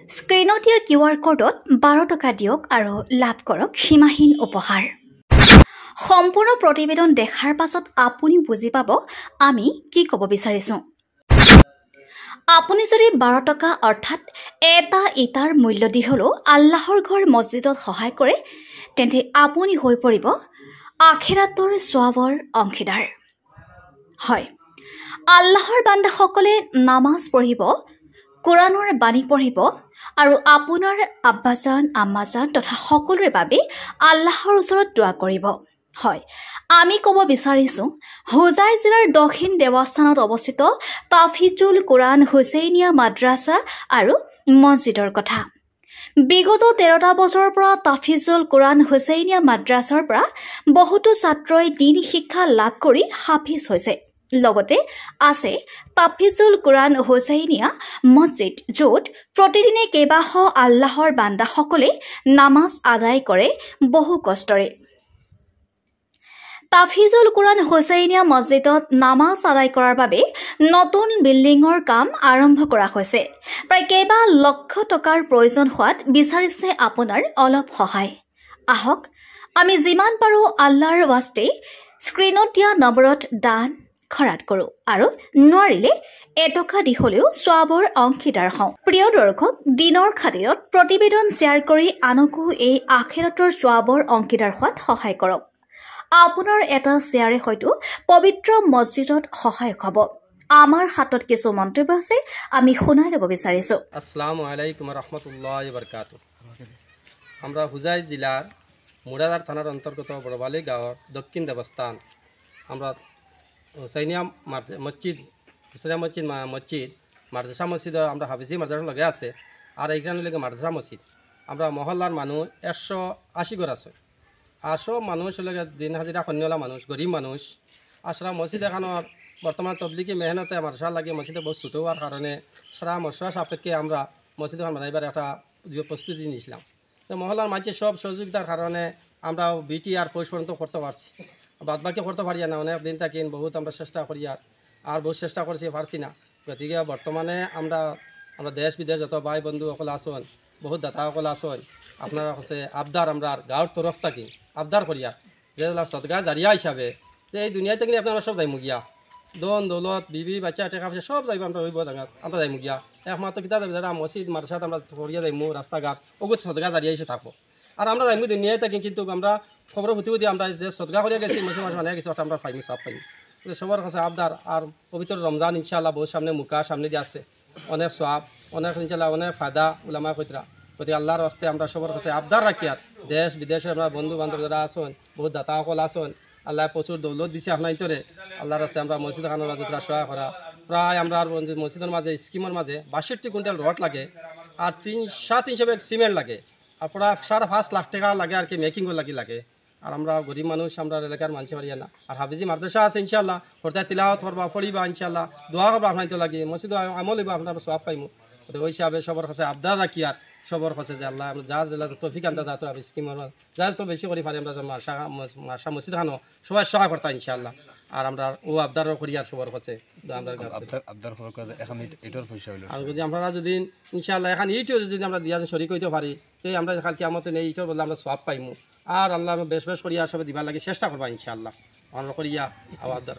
স্ক্ৰীনত দিয়া QR কোডত 12 টকা দিয়ক আৰু লাভ কৰক সীমাহীন উপহাৰ। সম্পূৰ্ণ প্ৰতিবেদন দেখাৰ পাছত আপুনি বুজি পাব আমি কি ক'ব বিচাৰিছো। আপুনি যদি 12 টকা অৰ্থাৎ এটা ইটাৰ মূল্য দি হলেও আল্লাহৰ ঘৰ মছজিদত সহায় কৰে তেন্তে আপুনি হৈ পৰিব আখিৰাতৰ সওয়াবৰ অংশীদাৰ। হয়, আল্লাহৰ বান্দাসকলে নামাজ পঢ়িব, কোৰাণৰ বাণী পঢ়িব আৰু আপোনাৰ আব্বাজান আম্মাজান তথা সকলোৰে বাবে আল্লাহৰ ওচৰত দোৱা কৰিব। হয়, আমি ক'ব বিচাৰিছো হোজাই জিলাৰ দক্ষিণ দেৱস্থানত অৱস্থিত তাফিজুল কোৰাণ হুছেইনিয়া মাদ্ৰাছা আৰু মছজিদৰ কথা। বিগত 13টা বছৰৰ পৰা তাফিজুল কোৰাণ হুছেইনিয়া মাদ্ৰাছাৰ পৰা বহুতো ছাত্ৰই দিন শিক্ষা লাভ কৰি হাফিজ হৈছে। লগতে আছে তাফিজুল কোৰাণ হুছেইনিয়া মছজিদ, য'ত প্ৰতিদিনে কেইবাশ আল্লাহৰ বান্দাসকলে নামাজ আদায় কৰে বহু কষ্টৰে। তাফিজুল কোৰাণ হুছেইনিয়া মছজিদত নামাজ আদায় কৰাৰ বাবে নতুন বিল্ডিঙৰ কাম আৰম্ভ কৰা হৈছে। প্ৰায় কেইবা লক্ষ টকাৰ প্ৰয়োজন হোৱাত বিচাৰিছে আপোনাৰ অলপ সহায়। আহক আমি যিমান পাৰো আল্লাহৰ ৱাস্তে স্ক্ৰীনত দিয়া নম্বৰত দান খৰাত কৰো আৰু নোৱাৰিলে এটকা দি হলেও সওয়াবৰ অংশীদাৰ হওঁ। প্ৰিয় দৰ্শক, দিনৰ খাতিৰত প্ৰতিবেদন শ্বেয়াৰ কৰি আনকো এই আখিৰাতৰ সওয়াবৰ অংশীদাৰ হোৱাত সহায় কৰক। আপোনাৰ এটা শ্বেয়াৰে হয়তো পবিত্ৰ মছজিদত সহায় হ'ব। আমাৰ হাতত কিছু মন্তব্য আছে, আমি শুনাই ল'ব বিচাৰিছো। আসসালামু আলাইকুম ৰহমতুল্লাহি বাৰাকাতুহু। আমৰা হুজাই জেলাৰ মুৰাদাৰ থানাৰ অন্তৰ্গত বড়বালি গাঁৱৰ দক্ষিণ দেৱস্থান আমরা হুসাইনিয়া মসজিদ মাদ্রাসা মসজিদর আমরা হাফিজি মাদ্রাসার লগে আছে আর এইখানে লগে মাদ্রাসা মসজিদ আমরা মহল্লার মানুষ 180 ঘর আছে। আসো মানুষ লগে দিন হাজিরা কন্যলা মানুষ, গরিব মানুষ আসরা মসজিদ এখানোর বর্তমান তবলিগি মেহনতে মাদ্রাসা লাগে মসজিদে বহু ছোটো হওয়ার কারণে সারা মশলা সাপেক্ষে আমরা মসজিদ এখন বানাইবার একটা প্রস্তুতি নিয়েছিলাম। তো মহল্লার মাঝে সব সহযোগিতার কারণে আমরা বিটি আর পৌষ পর্যন্ত করতে পারছি, বাদ বাকি করতে পারি না। অনেক দিন থাকি বহুত আমরা চেষ্টা করি আর বহুত চেষ্টা করছি, পারছি না। গতিকে বর্তমানে আমরা দেশ বিদেশ যত ভাই বন্ধু সকল আসন, বহুত দাতা সকল আসন, আপনারা হচ্ছে আবদার আমরা গাঁৱৰ তরফ থাকি আবদার করিয়া যে সদগা জারিয়া হিসাবে যে এই দুনিয়া থেকে আপনারা সব যাইমু গিয়া, দন দৌলত বিবি বাচ্চা টেকা পয়সা সব যাইব আমরা হইব ডাঙাত আমরা যাইমু গিয়া। একমাত্র কিতা যাবে যারা মসজিদ মাদ্রাসাত আমরা করিয়া যাইমু, রাস্তাঘাট ওগুলো সদগা জারিয়া হিসেবে থাকবো। আর আমরা যাইমু দুনিয়ায় থাকি, কিন্তু আমরা খবর হতে আমরা যে সদগা করিয়া গেছি মসজিদ মাস বানিয়ে গেছি ওটা আমরা পাইমু, সব পাইমু। সবার কাছে আবদার। আর পবিত্র রমজান ইনশাআল্লাহ বহুত সামনে মুখা সামনে দিয়ে আছে, অনেক সওয়াব, অনেক ইনশাআল্লাহ অনেক ফায়দা উলামা কইতরা। গতি আল্লাহর হস্তে আমরা সবার কাছে আবদার রাখি আর দেশ বিদেশে আমরা বন্ধু বান্ধব যারা আসন, বহুত দাতা সকল আসন, আল্লাহ প্রচুর দৌলত দিছে আপনার ইতরে। আল্লাহর হস্তে আমরা মসজিদ খানোর মাঝে সহায় করা। প্রায় আমরা মসজিদের মাঝে স্কিমের মাঝে 62 কুইন্টাল রড লাগে আর 300 ব্যাগ সিমেন্ট লাগে আর প্রায় 5.5 লাখ টাকা লাগে আর কি মেকিংও লাগে। আর আমরা গরিব মানুষ, আমরা এলাকার মানুষ পারিয়া না। আর হাফিজি মাদ্রাসা আছে ইনশাআল্লাহ, পর্দায় তিলাওয়াত করবা, পড়িবা ইনশাআল্লাহ, দোয়া করবা আপনার তো লাগে, মসজিদ আমল হইবা, আপনার সওয়াব পাইমু। ওই হিসাবে সবার কাছে আবদার রাখি আর সবার কাছে যে আল্লাহ যার জেলা তৌফিক আনতে যাতে স্কিমের যার তো বেশি করে পারি আমরা মাসা মসজিদ খানো সবাই সহায় করতা ইনশাআল্লাহ। আর আমরা ও আবদারও করি আর সবার কাছে আর যদি আমরা যদি ইনশাআল্লাহ এখন এইটিও যদি আমরা দিয়া শরীক হইতে পারি এই আমরা কাল কিয়ামতে নেই এইটার বললে আমরা সওয়াব পাইমু। আর আল্লাহ বেশ করিয়া সবাই দিবার লাগে চেষ্টা করবা ইনশাআল্লাহ আমরা করিয়া আবদার।